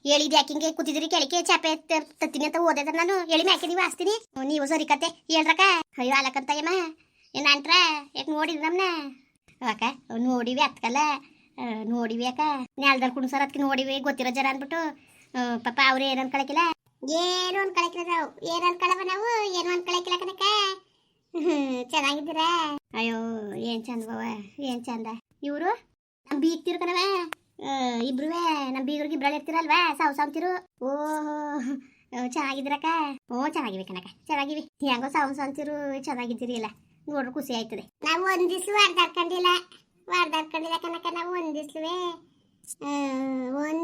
ಹೇಳಿದ್ ಯಾಕಿಂಗೆ ಕೂತಿದ್ರಿ ಕೆಳಕ್ಕೆ ಚಾಪೆ ತತ್ತೀನಿ ಅಂತ ಓದಿದ್ರೆ ನಾನು ಎಳಿ ಮ್ಯಾಕೆ ನೀವು ಹಾಸ್ತೀನಿ ನೀವು ಸರಿ ಕತೆ ಹೇಳ್ರಕ್ಕ ಅಯ್ಯೋ ಅಲಕಂತಯ್ಯಮ್ಮ ಏನ್ರ ಯಾಕೆ ನೋಡಿದ್ರಿ ನಮ್ನ ಅಕ್ಕ ನೋಡಿವಿ ಅತ್ಕಲ್ಲ ನೋಡಿವಿ ಅಕ್ಕ ನೆಲ್ದಲ್ಲಿ ಕುಣ್ಸರ್ ಅದಕ್ಕೆ ನೋಡಿವಿ ಗೊತ್ತಿರೋ ಜನ ಅಂದ್ಬಿಟ್ಟು ಪಾಪ ಅವ್ರು ಏನು ಅನ್ಕೊಳಕಿಲ್ಲ ಏನು ಅನ್ಕೊಳಕಿಲ್ಲ ನಾವು ಏನು ಅನ್ಕೊಳವ ನಾವು ಏನು ಅನ್ಕೊಳಕಿಲ್ಲ ಕನಕ ಚೆನ್ನಾಗಿದ್ದೀರಾ ಅಯ್ಯೋ ಏನ್ ಚಂದವ ಏನ್ ಚಂದ ಇವರು ನಮ್ ಬೀಗ್ತಿರು ಕಣವ ಇಬ್ರುವೆ ನಮ್ ಬೀಗ್ರಿಗೆ ಇಬ್ರಲ್ಲಿ ಇರ್ತಿರಲ್ವಾ ಸಾವ್ತಿರು ಓಹೋ ಚೆನ್ನಾಗಿದ್ರಕ್ಕ ಚೆನ್ನಾಗಿವಿ ಕನಕ ಚೆನ್ನಾಗಿವಿ ಹೆಂಗೋ ಸಾವ್ತಿರು ಚೆನ್ನಾಗಿದ್ದೀರಿ ಅಲ್ಲ ನೋಡ್ರು ಖುಷಿ ಆಯ್ತದೆ ನಾವು ಒಂದ್ ದಿವ್ಸ ವಾರ್ದಾಡ್ಕೊಂಡಿಲ್ಲ ಕನಕ ನಾವು ಒಂದ್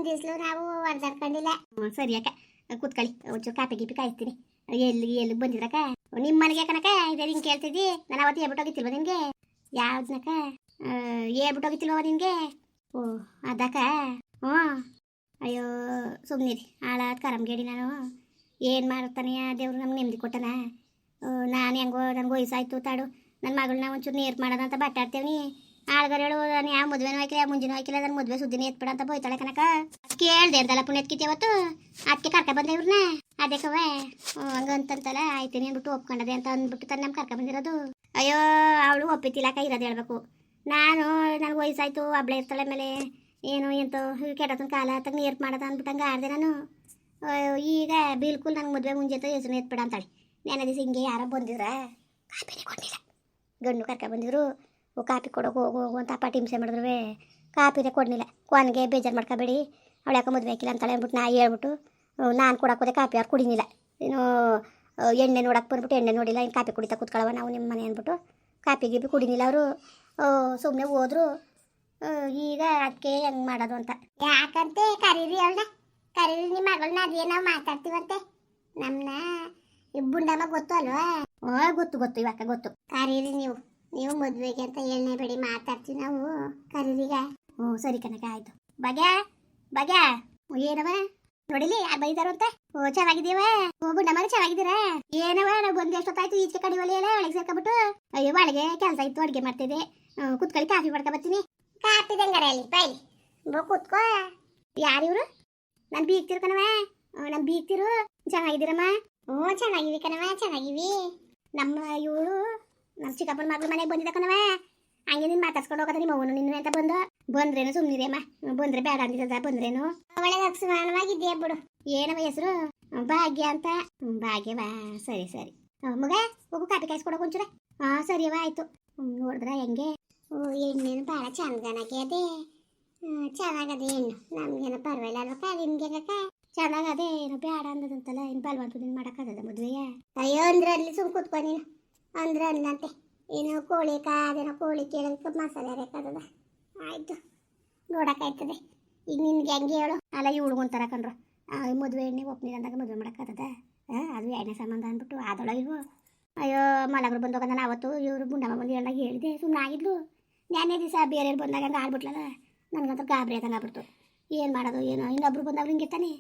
ದಿವ್ಸಲು ನಾವು ವಾರ್ದಾಡ್ಕೊಂಡಿಲ್ಲ ಸರಿ ಅಕ್ಕ ಕೂತ್ಕೊಳ್ಳಿ ಒಂಚೂರು ಕಾಪಿ ಗೀಪಿ ಕಾಯ್ತೀನಿ ಎಲ್ಲಿ ಬಂದಿದ್ರಕ್ಕ ನಿಮ್ಮ ಮನೆಗೆ ಕನಕ ಇದೇ ಹಿಂಗೆ ಕೇಳ್ತಿದ್ದಿ ನಾನು ಅವತ್ತು ಹೇಳ್ಬಿಟ್ಟೋಗಿತ್ತಿಲ್ವ ನಿನ್ಗೆ ಯಾವ್ದನಕ್ಕ ಹೇಳ್ಬಿಟ್ಟೋಗಿತ್ತಿಲ್ವ ನಿನ್ಗೆ ಓ ಅದಕ್ಕ ಅಯ್ಯೋ ಸುಮ್ಮನಿರಿ ಹಾಳಾದ ಕರಮ್ಗೇಡಿ ನಾನು ಏನು ಮಾಡ್ತಾನೆ ದೇವ್ರು ನಮ್ಗೆ ನೆಮ್ಮದಿ ಕೊಟ್ಟನ ನಾನು ಹೆಂಗೋ ನನಗೆ ವಯಸ್ಸಾಯ್ತು ತಾಡು ನನ್ನ ಮಗಳನ್ನ ಒಂಚೂರು ನೇರ್ ಮಾಡೋದಂತ ಬಟ್ಟಾಡ್ತೇವ್ನಿ ಆಳ್ಗರೇಳು ನಾನು ಯಾವ ಮದುವೆನೂ ಹಾಕಿಲ್ಲ ಮುಂಜಾನೆ ಹಾಕಿಲ್ಲ ನನ್ನ ಮದುವೆ ಸುದ್ದಿನೇ ಎತ್ಬೇಡ ಅಂತ ಬೋಯ್ತಾಳೆ ಕನಕ ಕೇಳ್ದೆ ಅಂತಲ್ಲ ಪುಣ್ಯತ್ಕಿತಿ ಅವತ್ತು ಅದಕ್ಕೆ ಕರ್ಕ ಬಂದೆ ಇವ್ರನ್ನ ಅದಕ್ಕವ ಹಂಗಂತಂತಲ್ಲ ಆಯ್ತೀನಿ ಅಂದ್ಬಿಟ್ಟು ಒಪ್ಕೊಂಡದೆ ಅಂತ ಅಂದ್ಬಿಟ್ಟು ತಾನು ನಮ್ಮ ಕರ್ಕ ಬಂದಿರೋದು ಅಯ್ಯೋ ಅವಳು ಒಪ್ಪಿತಿಲ್ಲಕ್ಕ ಇರೋದು ಹೇಳ್ಬೇಕು ನಾನು ನನಗೆ ವಯಸ್ಸಾಯ್ತು ಹಬ್ಳ ಇರ್ತಾಳೆ ಮೇಲೆ ಏನು ಎಂತೋ ಕೆಟ್ಟತನ ಕಾಲ ತಗ ನೀರು ಮಾಡೋದು ಅಂದ್ಬಿಟ್ಟಂಗೆ ಆಡ್ದೆ ನಾನು ಈಗ ಬಿಲ್ಕುಲ್ ನಂಗೆ ಮದುವೆ ಮುಂಜಾನೆ ಹೆಸರು ಎತ್ಬೇಡ ಅಂತಾಳೆ ನೆನೆ ದಿವಸ ಹಿಂಗೆ ಯಾರೋ ಬಂದಿದ್ರ ಕಾಪಿನೇ ಕೊಡಲಿಲ್ಲ ಗಂಡು ಕರ್ಕ ಬಂದಿದ್ರು ಕಾಪಿ ಕೊಡೋಕೆ ಹೋಗು ಅಂತ ಅಪ್ಪ ಹಿಂಸೆ ಮಾಡಿದ್ರು ಕಾಪಿನೇ ಕೊಡಲಿಲ್ಲ ಕೊನೆಗೆ ಬೇಜಾರು ಮಾಡ್ಕೋಬೇಡಿ ಅವಳು ಯಾಕೆ ಮದುವೆ ಹಾಕಿಲ್ಲ ಅಂತಾಳೆ ಅಂದ್ಬಿಟ್ಟು ನಾ ಹೇಳ್ಬಿಟ್ಟು ನಾನು ಕೊಡಕ್ಕೆ ಹೋದೆ ಕಾಪಿ ಅವ್ರು ಕುಡಿನಿಲ್ಲ ಇನ್ನು ಎಣ್ಣೆ ನೋಡಕ್ಕೆ ಬಂದ್ಬಿಟ್ಟು ಎಣ್ಣೆ ನೋಡಿಲ್ಲ ಇನ್ನು ಕಾಪಿ ಕುಡಿತಾ ಕೂತ್ಕೊಳ್ಳವ ನಾವು ನಿಮ್ಮ ಮನೆ ಅಂದ್ಬಿಟ್ಟು ಕಾಪಿ ಗೀಪಿ ಕುಡಿನಿಲ್ಲ ಅವರು ಸುಮ್ಮನೆ ಹೋದ್ರು ಈಗ ಅದಕ್ಕೆ ಹೆಂಗೆ ಮಾಡೋದು ಅಂತ ಯಾಕಂತೆ ಕರೀರಿ ಅವಳನ್ನ ಕರೀರಿ ನಿಮ್ಮ ಮಗಳನ್ನ ಅದೇ ನಾವು ಮಾತಾಡ್ತೀವಂತೆ ನಮ್ಮನ್ನ ಬುಂಡಮ್ಮ ಗೊತ್ತು ಅಲ್ವಾ ಗೊತ್ತು ಇವಾಗ ಗೊತ್ತು ಕರೀರಿ ನೀವು ಮದುವೆಗೆ ಅಂತ ಎಣ್ಣೆ ಬೇಡಿ ಮಾತಾಡ್ತೀವಿ ನಾವು ಕರೀರಿಗ ಸರಿ ಕನಕ ಆಯ್ತು ಭಾಗ್ಯ ಏನವ ನೋಡಿಲಿ ಯಾರು ಬೈದಾರು ಅಂತ ಚೆನ್ನಾಗಿದ್ದೀವ ಬುಂಡಮ್ಮ ಚೆನ್ನಾಗಿದ್ದೀರಾ ಏನವ ನಾವು ಬಂದು ಎಷ್ಟೊತ್ತಾಯ್ತು ಈಚೆ ಕಡಿವಲ್ಲಿ ಎಲ್ಲ ಒಳಗೆ ಸೇರ್ಕೊಬಿಟ್ಟು ಅಯ್ಯೋ ಒಳಗೆ ಕೆಲಸ ಇತ್ತು ಅಡುಗೆ ಮಾಡ್ತಿದ್ದೆ ಕುತ್ಕೊಳ್ಳಿ ಕಾಫಿ ಮಾಡ್ಕೊ ಬರ್ತೀನಿ ಕಾಫಿ ದಂಗರಲ್ಲಿ ಬೈಲಿ ಕೂತ್ಕೋ ಯಾರಿವ್ರು ನಾನು ಬೀಗ್ತಿರು ಕಣವ ನಮ್ಮ ಬೀಗ್ತಿರು ಚೆನ್ನಾಗಿದ್ದೀರಮ್ಮ ಚೆನ್ನಾಗಿವಿ ಕಣವ ಚೆನ್ನಾಗಿವಿ ನಮ್ಮ ಇವಳು ನಮ್ಮ ಚಿಕ್ಕಪ್ಪನ ಮಗಳು ಮನೆಗೆ ಬಂದಿದ್ದ ಕಣವ ಹಂಗೆ ನೀನು ಮಾತಾಡ್ಸ್ಕೊಂಡು ಹೋಗೋದ ನಿಮ್ಮ ಅವನು ನಿನ್ನ ಅಂತ ಬಂದ್ರೇನು ಸುಮ್ಮನಿರಿ ಅಮ್ಮ ಬಂದ್ರೆ ಬೇಡ ಅಂದಿದ್ದ ಬಂದ್ರೇನು ಒಳ್ಳೆ ಲಕ್ಷಣವಾಗಿದ್ದೀಯ ಬಿಡು ಏನವ ಹೆಸರು ಭಾಗ್ಯ ಅಂತ ಭಾಗ್ಯವಾ ಸರಿ ಮಗ ಹೋಗು ಕಾಪಿ ಕಾಯಿಸ್ಕೊಡೋಕೆ ಒಂಚೂರ ಸರಿಯವ ಆಯ್ತು ನೋಡಿದ್ರ ಹೆಂಗೆ ಹೆಣ್ಣೇನು ಭಾಳ ಚಂದನಾಗೆ ಅದೇ ಚೆನ್ನಾಗದೆ ಹೆಣ್ಣು ನಮ್ಗೇನೋ ಪರವಾಗಿಲ್ಲ ಅಲ್ವಕ್ಕ ನಿಮ್ಗೆ ಚೆನ್ನಾಗದೆ ಏನೋ ಬೇಡ ಅಂದದಂತಲ್ಲ ಇನ್ನು ಬಲ್ವಂತದಿಂದ ಮಾಡೋಕ್ಕಾಗದ ಮದುವೆಯ ಅಯ್ಯೋ ಅಂದ್ರೆ ಅಲ್ಲಿ ಸುಮ್ ಕೂತ್ಕೊ ನೀನು ಅಂದ್ರೆ ಅಂದಂತೆ ಏನೋ ಕೋಳಿ ಕಾದೇನೋ ಕೋಳಿ ಕೇಳೋದಕ್ಕೆ ಮಸಾಲೆ ಅರೇಕದ ಆಯಿತು ನೋಡೋಕ್ಕಾಯ್ತದೆ ಈಗ ನಿನ್ಗೆ ಹೆಂಗೆ ಹೇಳು ಅಲ್ಲ ಇವಳು ಒಂಥರ ಕಂಡ್ರು ಮದುವೆ ಎಣ್ಣೆ ಒಪ್ಪನಿಲ್ಲ ಅಂದಾಗ ಮದುವೆ ಮಾಡೋಕ್ಕಾಗದ ಅದು ಎಣ್ಣೆ ಸಂಬಂಧ ಅಂದ್ಬಿಟ್ಟು ಆದೊಳ ಇಲ್ವೋ ಅಯ್ಯೋ ಮಲಗರು ಬಂದಾಗ ನಾನು ಅವತ್ತು ಇವರು ಬುಂಡಮ್ಮ ಬಂದು ಹೇಳಾಗ ಹೇಳಿದೆ ಸುಮ್ಮನೆ ಆಗಿದ್ಲು ನಾನೇ ದಿವಸ ಬೇರೆ ಬಂದಾಗ ಹಂಗೆ ಆಡ್ಬಿಟ್ಲಲ್ಲ ನನಗಂತ ಗಾಬರಿ ಆದಂಗೆ ಆಗ್ಬಿಡ್ತು ಏನು ಮಾಡೋದು ಏನೋ ಇನ್ನೊಬ್ರು ಬಂದಾಗ ಹಿಂಗೆ ತಾನೆ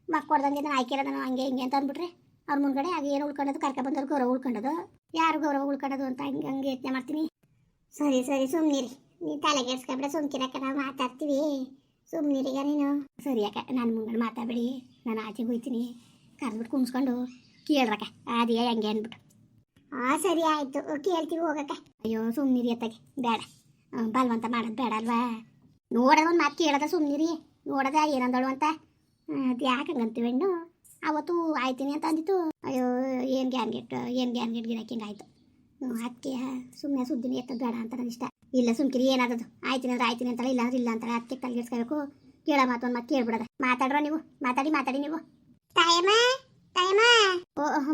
ಮಕ್ಕಳ್ದಂಗೆ ನಾನು ಆಯ್ಕೆ ನಾನು ಹಂಗೆ ಹಿಂಗೆ ಅಂತ ಅಂದ್ಬಿಟ್ರೆ ಅವ್ರ ಮುಂದ್ಗಡೆ ಆಗ ಏನು ಉಳ್ಕೊಂಡದು ಕರ್ಕ ಬಂದವ್ರು ಗೌರವ ಉಳ್ಕೊಂಡದು ಯಾರು ಗೌರವ ಉಳ್ಕೊಂಡದು ಅಂತ ಹಂಗೆ ಯತ್ನೆ ಮಾಡ್ತೀನಿ ಸರಿ ಸುಮ್ಮನಿರಿ ನೀನು ತಲೆಗೆಡ್ಸ್ಕೊಂಡ್ರೆ ಸುಮ್ಕಿರಕ್ಕೆ ನಾವು ಮಾತಾಡ್ತೀವಿ ಸುಮ್ಮನಿರಿಗ ನೀನು ಸರಿ ಯಾಕೆ ನಾನು ಮುಂಗಡೆ ಮಾತಾಡಬೇಡಿ ನಾನು ಆಚೆಗೆ ಹೋಗ್ತೀನಿ ಕರೆದ್ಬಿಟ್ಟು ಕುಣಿಸ್ಕೊಂಡು ಕೇಳ್ರಕ್ಕ ಅದೇ ಹೆಂಗೆ ಅಂದ್ಬಿಟ್ಟು ಸರಿ ಆಯಿತು ಕೇಳ್ತೀವಿ ಹೋಗಕ್ಕ ಅಯ್ಯೋ ಸುಮ್ಮನಿರಿ ಅತ್ತಾಗೆ ಬೇಡ ಬಲ್ವಂತ ಮಾಡೋದು ಬೇಡ ಅಲ್ವಾ ನೋಡೋದು ಒಂದು ಮಾತು ಕೇಳೋದ ಸುಮ್ಮನಿರಿ ನೋಡೋದ ಏನಂದಳು ಅಂತ ಅದು ಯಾಕೆ ಹಂಗಂತೀವಿ ಹೆಣ್ಣು ಅವತ್ತು ಆಯ್ತೀನಿ ಅಂತ ಅಂದಿತ್ತು ಅಯ್ಯೋ ಏನು ಗ್ಯಾನ್ ಗೆಟ್ ಗಿಡಕ್ಕೆ ಹಿಂಗಾಯ್ತು ಅದಕ್ಕೆ ಸುಮ್ಮನೆ ಸುದ್ದಿನ ಎತ್ತದು ಬೇಡ ಅಂತ ನನ್ನ ಇಷ್ಟ ಇಲ್ಲ ಸುಮ್ಕಿರಿ ಏನಾದದು ಆಯ್ತೀನಿ ಅಂದ್ರೆ ಆಯ್ತೀನಿ ಅಂತಲ್ಲ ಇಲ್ಲ ಅಂದ್ರೆ ಇಲ್ಲ ಅಂತಾಳೆ ಅದಕ್ಕೆ ತಲೆಗೆಡ್ಸ್ಕೋಬೇಕು ಕೇಳೋ ಮಾತು ಒಂದು ಮಾತು ಕೇಳ್ಬಿಡೋದ ಮಾತಾಡ್ರ ನೀವು ಮಾತಾಡಿ ನೀವು ತಾಯಮ್ಮ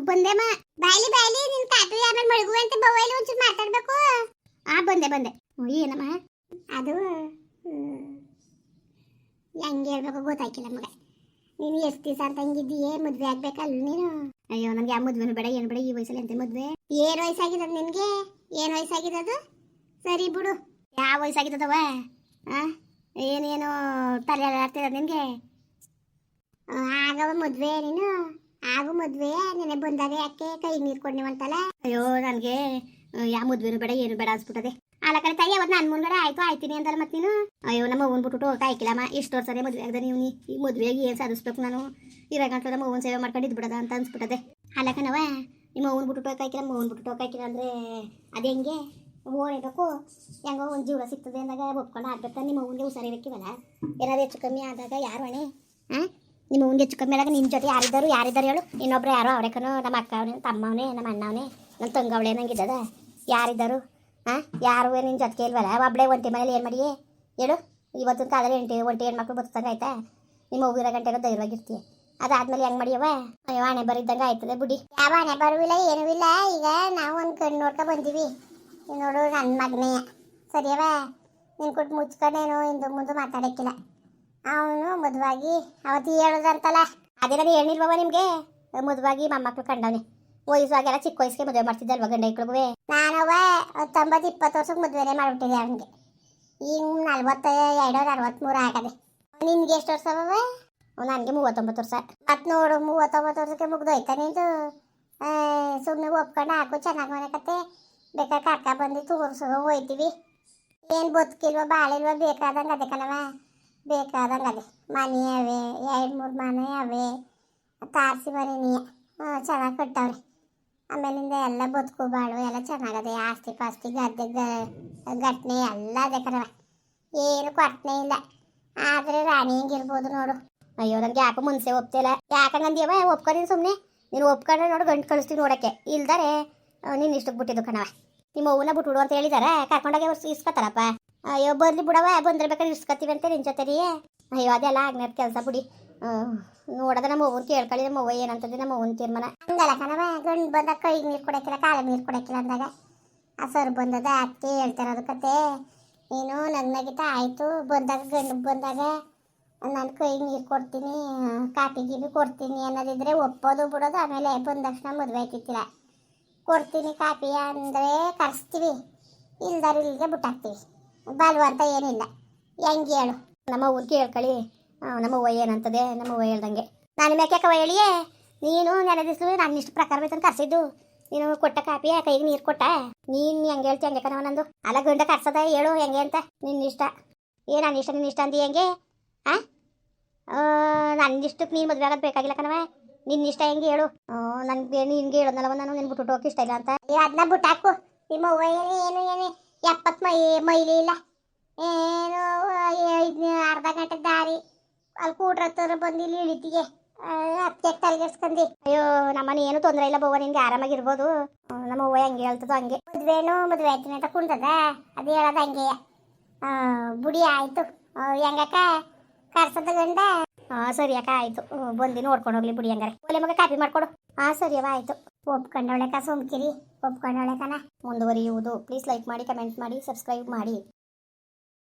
ಬಂದೆಮ್ಮ ಬಾಯ್ಲಿ ನಿನ್ ಕಾಪಿ ಆಮೇಲೆ ಮಳಗು ಅಂತ ಬವ್ವಲ್ಲಿ ಒಂಚೂರು ಮಾತಾಡ್ಬೇಕು ಬಂದೆ ಏನಮ್ಮ ಅದು ಹೆಂಗೆ ಹೇಳ್ಬೇಕು ಗೊತ್ತಾಯ್ಕಿಲ್ಲ ಮಗ ನೀನು ಎಷ್ಟು ದಿವಸ ಅಂತ ಹಂಗಿದ್ದೀಯೇ ಮದುವೆ ಆಗ್ಬೇಕಲ್ಲ ನೀನು ಅಯ್ಯೋ ನನ್ಗೆ ಯಾವ ಮದುವೆನೂ ಬೇಡ ಏನು ಬೇಡ ಈ ವಯಸ್ಸಲ್ಲಿ ಅಂತ ಮದುವೆ ಏನು ವಯಸ್ಸಾಗಿರೋದು ನಿನಗೆ ಏನು ವಯಸ್ಸಾಗಿರೋದು ಸರಿ ಬಿಡು ಯಾವ ವಯಸ್ಸಾಗಿದ್ದವ ಏನೇನು ತಲೆ ಆಡ್ತಿರೋದು ನಿನಗೆ ಆಗವ ಮದುವೆ ನೀನು ಆಗು ಮದುವೆ ನೆನೆ ಬಂದಾಗ ಯಾಕೆ ಕೈ ನೀರು ಕೊಡ್ನಿವಂತಲ್ಲ ಅಯ್ಯೋ ನನಗೆ ಯಾವ ಮದುವೆನೂ ಬೇಡ ಏನು ಬೇಡ ಅನ್ಸ್ಬಿಟ್ಟದೆ ಅಲ್ಲ ತಾಯಿ ಅವತ್ತು ನನ್ನ ಮುಂಗಡೆ ಆಯ್ತು ಆಯ್ತೀನಿ ಅಂತಲ್ಲ ಮತ್ತೆ ನೀನು ಅಯ್ಯೋ ನಮ್ಮ ಅವ್ವನ್ ಬಿಟ್ಬಿಟ್ಟು ಹೋಗ್ತಾ ಇಕ್ಕಿಲ್ಲಮ್ಮ ಇಷ್ಟು ವರ್ಷನೇ ಮದುವೆ ಆಗದೆ ನೀವು ಈ ಮದುವೆಗೆ ಏನು ಸಾಧಿಸ್ಬೇಕು ನಾನು ಇರಾಗಂತ ನಮ್ಮ ಅವ್ವನ ಸೇವೆ ಮಾಡ್ಕೊಂಡು ಇದ್ಬಿಡದ ಅಂತ ಅನ್ಸ್ಬಿಟ್ಟದೆ ಅಲ್ಲ ಕಣವ ನಿಮ್ಮ ಅವ್ವನ್ ಬಿಟ್ಬಿಟ್ಟು ಹೋಗಾಕಿಲ್ಲ ನಮ್ಮ ಅವ್ವನ್ ಬಿಟ್ಬಿಟ್ಟು ಹೋಗಾಕಿಲ್ಲ ಅಂದರೆ ಅದು ಹೆಂಗೆ ಓಡಬೇಕು ಹೆಂಗೋ ಒಂದು ಜೀವ ಸಿಗ್ತದೆ ಅಂದಾಗ ಒಪ್ಕೊಂಡು ಆಗ್ಬೇಕು ನಿಮ್ಮ ಅವ್ವನಿಗೆ ಹುಷಾರಿರಕ್ಕಿವಲ್ಲ ಏನಾದ್ರು ಹೆಚ್ಚು ಕಮ್ಮಿ ಆದಾಗ ಯಾರು ಅಣೆ ಹಾಂ ನಿಮ್ಮ ಅವ್ವನಿಗೆ ಹೆಚ್ಚು ಕಮ್ಮಿ ಆದಾಗ ನಿನ್ನ ಜೊತೆ ಯಾರಿದ್ದಾರೆ ಹೇಳು ಇನ್ನೊಬ್ರು ಯಾರೋ ಅವರೇಕನೋ ನಮ್ಮ ಅಕ್ಕ ಅವನೇ ತಮ್ಮವನೇ ನಮ್ಮ ಅಣ್ಣವನೇ ನನ್ನ ತಂಗವಳೆ ನಂಗಿದ್ದದ ಯಾರಿದ್ದರು ಹಾಂ ಯಾರು ನಿನ್ನ ಜೊತೆಗೆ ಇಲ್ವಲ್ಲ ಒಬ್ಬಳೇ ಒಂಟಿ ಮನೇಲಿ ಏನು ಮಾಡಿಯೇ ಹೇಳು ಇವತ್ತಿನ ಕಾಲದಲ್ಲಿ ಒಂಟಿ ಹೆಣ್ಮಕ್ಳು ಬರ್ತಂಗೆ ಆಯ್ತಾ ನಿಮ್ಮ ಹೋಗಿರೋ ಗಂಟೆಗೆ ಧೈರ್ಯವಾಗಿರ್ತೀಯ ಅದಾದ್ಮೇಲೆ ಹೆಂಗೆ ಮಾಡಿಯವ ಅಯ್ಯೋ ಹಣೆ ಬರಿದ್ದಂಗೆ ಆಯ್ತದೆ ಬುಡಿ ಯಾವ ಹಣೆ ಬರುವಿಲ್ಲ ಏನೂ ಇಲ್ಲ ಈಗ ನಾವು ಒಂದು ಕಣ್ಣು ನೋಡ್ಕೊಂಡು ಬಂದೀವಿ ನೋಡು ನನ್ನ ಮಗನೇ ಸರಿಯವ ನಿನ್ನ ಕೊಟ್ಟು ಮುಚ್ಕೊಂಡೇನು ಹಿಂದೆ ಮುಂದೆ ಮಾತಾಡೋಕ್ಕಿಲ್ಲ ಅವನು ಮದುವಾಗಿ ಅವತ್ತು ಹೇಳೋದಂತಲ್ಲ ಅದೇನಾದ್ರು ಹೇಳಿಲ್ವವ ನಿಮಗೆ ಮದುವಾಗಿ ಮೊಮ್ಮಕ್ಳು ಕಂಡವನೆ ವಯಸ್ಸಾಗೆಲ್ಲ ಚಿಕ್ಕ ವಯಸ್ಸಿಗೆ ಮದುವೆ ಮಾಡ್ತಿದ್ದಲ್ವ ಗಂಡ ಇಕ್ಳಿಗೂ ನಾನವ 19-20 ವರ್ಷಕ್ಕೆ ಮದುವೆನೇ ಮಾಡಿಬಿಟ್ಟಿದ್ದೆ ಅವನಿಗೆ ಈಗ 42 43 ಆಗದೆ ನಿನ್ಗೆ ಎಷ್ಟು ವರ್ಷ ಅವವ ನನಗೆ 39 ವರ್ಷ ಮತ್ತು ನೋಡು 39 ವರ್ಷಕ್ಕೆ ಮುಗ್ದೋಯ್ತಾ ನಿಂದು ಸುಮ್ಮನೆ ಒಪ್ಕೊಂಡು ಹಾಕು ಚೆನ್ನಾಗಿ ಮನೆಕತ್ತೆ ಬೇಕಾದ್ರೆ ಕರ್ಕ ಬಂದು ತೋರ್ಸೋ ಹೋಯ್ತೀವಿ ಏನು ಬದುಕಿಲ್ವ ಬಾಳಿಲ್ವ ಬೇಕಾದಂಗೆ ಅದೇ ಕಣವ ಬೇಕಾದಂಗೆ ಅದೇ ಮನೆ ಅವೆ 2-3 ಮನೆ ಅವೆ ತಾರಸಿ ಮನೆ ಚೆನ್ನಾಗಿ ಕಟ್ಟವ್ರೆ ಆಮೇಲಿಂದ ಎಲ್ಲ ಬದುಕು ಬಾಳು ಎಲ್ಲ ಚೆನ್ನಾಗದೆ ಆಸ್ತಿ ಪಾಸ್ತಿ ಗದ್ದೆ ಘಟನೆ ಎಲ್ಲ ಅದೇ ಕಣವ ಏನು ಕೊಟ್ಟನೆ ಇಲ್ಲ ಆದರೆ ರಾಣಿ ಹಿಂಗಿರ್ಬೋದು ನೋಡು ಅಯ್ಯೋ ನನಗೆ ಯಾಕೋ ಮುನ್ಸೆ ಒಪ್ತಿಲ್ಲ ಯಾಕಂಗಂದ್ಯವ ಒಪ್ಕೊಂಡಿನಿ ಸುಮ್ಮನೆ ನೀನು ಒಪ್ಕೊಂಡ್ರೆ ನೋಡು ಗಂಟು ಕಳಿಸ್ತೀನಿ ನೋಡೋಕ್ಕೆ ಇಲ್ದಾರೆ ನೀನು ಇಷ್ಟಕ್ಕೆ ಬಿಟ್ಟಿದ್ದು ಕಣವ ನಿಮ್ಮ ಅವ್ವನ ಬಿಟ್ಬಿಡು ಅಂತ ಹೇಳಿದಾರೆ ಕರ್ಕೊಂಡೋಗಿ ಇಸ್ಕೊತಾರಪ್ಪ ಅಯ್ಯೋ ಬರ್ಲಿ ಬಿಡವ ಬಂದ್ರೆ ಬೇಕಾದ್ರೆ ಇಸ್ಕೊತೀವಿ ಅಂತ ನಿನ್ನ ಜೊತೆ ರೀ ಅಯ್ಯೋ ಅದೆಲ್ಲ ಆಗ್ನೇದ ಕೆಲಸ ಬಿಡಿ ನೋಡೋದ ನಮ್ಮ ಅವ್ವನ ಕೇಳ್ಕೊಳ್ಳಿ ನಮ್ಮ ಅವ್ವ ಏನಂತದೆ ನಮ್ಮ ಅವ್ವನ ತೀರ್ಮಾನ ಹಂಗಲ್ಲ ಕಣವ ಗಂಡು ಬಂದಾಗ ಕೈಗೆ ನೀರು ಕೊಡೋಕ್ಕಿಲ್ಲ ಕಾಲಿಗೆ ನೀರು ಕೊಡೋಕ್ಕಿಲ್ಲ ಅಂದಾಗ ಆ ಸರ್ ಬಂದದ ಅತ್ತೆ ಹೇಳ್ತಾರದು ಕತೆ ನೀನು ನಗ್ನಗಿತ ಆಯಿತು ಬಂದಾಗ ಗಂಡು ಬಂದಾಗ ನಾನು ಕೈಗೆ ನೀರು ಕೊಡ್ತೀನಿ ಕಾಫಿ ಗೀಬಿ ಕೊಡ್ತೀನಿ ಅನ್ನೋದಿದ್ರೆ ಒಪ್ಪೋದು ಬಿಡೋದು ಆಮೇಲೆ ಬಂದ ತಕ್ಷಣ ಮದುವೆ ಆಯ್ತಿತ್ತಿಲ್ಲ ಕೊಡ್ತೀನಿ ಕಾಫಿ ಅಂದರೆ ಕರೆಸ್ತೀವಿ ಇಲ್ದಾರು ಇಲ್ಲಿಗೆ ಬಿಟ್ಟಾಕ್ತೀವಿ ಬಲ್ವಂತ ಏನಿಲ್ಲ ಹೆಂಗೆ ಹೇಳು ನಮ್ಮ ಅವ್ವನ ಕೇಳ್ಕೊಳ್ಳಿ ನಮ್ಮ ಅವ್ವ ಏನಂತದೆ ನಮ್ಮ ಅವ್ವ ಹೇಳ್ದಂಗೆ ನಾನು ಮ್ಯಾಕ್ಯಾಕವ ಹೇಳಿಯೇ ನೀನು ನೆನೆ ದಿವಸ ನಾನು ಇಷ್ಟು ಪ್ರಕಾರ ಬೇಕಂತ ಕರ್ಸಿದ್ದು ನೀನು ಕೊಟ್ಟ ಕಾಪಿ ಕೈಗೆ ನೀರು ಕೊಟ್ಟ ನೀನು ಹೆಂಗೆ ಹೇಳ್ತಿ ಹಂಗೆ ಕಣವ ನಂದು ಅಲ್ಲ ಗಂಡ ಕರ್ಸದ ಹೇಳು ಹೆಂಗೆ ಅಂತ ನಿನ್ನ ಇಷ್ಟ ನಾನು ಇಷ್ಟ ನಿನ್ನ ಇಷ್ಟ ಅಂದು ಹೆಂಗೆ ಹಾಂ ನನ್ನ ಇಷ್ಟಕ್ಕೆ ನೀನು ಮದುವೆ ಆಗೋದು ಬೇಕಾಗಿಲ್ಲ ಕಣವ ನಿನ್ನ ಇಷ್ಟ ಹೆಂಗೆ ಹೇಳು ನನಗೆ ನಿನ್ಗೆ ಹೇಳೋದಲ್ಲವ ನಾನು ನಿನ್ನ ಬಿಟ್ಟು ಹೋಗಿ ಇಷ್ಟ ಇಲ್ಲ ಅಂತ ಅದನ್ನ ಬಿಟ್ಟಾಕು ನಿಮ್ಮ ಅವ್ವ ಏನು 70 ಮೈಲಿ ಇಲ್ಲ ಏನು ಅರ್ಧ ಗಂಟೆ ದಾರಿ ಅಲ್ಲಿ ಕೂಡ್ರತ್ತವ್ರ ಬಂದು ಇಲ್ಲಿ ಇಳಿತಿಗೆ ಅದಕ್ಕೆ ತಲೆಗೆಡ್ಸ್ಕೊಂಡಿ ಅಯ್ಯೋ ನಮ್ಮನೆ ಏನು ತೊಂದರೆ ಇಲ್ಲ ಬವ್ವ ನಿನ್ಗೆ ಆರಾಮಾಗಿರ್ಬೋದು ನಮ್ಮ ಅವ್ವ ಹೆಂಗೆ ಹೇಳ್ತದೋ ಹಂಗೆ ಮದುವೆ ಆಯ್ತೀನಿ ಅಂತ ಕುಣ್ತದ ಅದು ಹೇಳೋದು ಹಂಗೆ ಬುಡಿ ಆಯಿತು ಹೆಂಗಕ್ಕ ಕರ್ಸದ ಗಂಡ ಸರಿ ಅಕ್ಕ ಆಯಿತು ಬಂದು ನೋಡ್ಕೊಂಡು ಹೋಗ್ಲಿ ಬುಡಿ ಹಂಗಾರೆ ಒಲೆ ಮಗ ಕಾಪಿ ಮಾಡ್ಕೊಡು ಸರಿ ಅವ ಆಯಿತು ಒಪ್ಕೊಂಡವಳೆ ಸೋಮ್ಕಿರಿ ಒಪ್ಕೊಂಡವಳೆ ಕಣ ಮುಂದುವರಿಯುವುದು ಪ್ಲೀಸ್ ಲೈಕ್ ಮಾಡಿ ಕಮೆಂಟ್ ಮಾಡಿ ಸಬ್ಸ್ಕ್ರೈಬ್ ಮಾಡಿ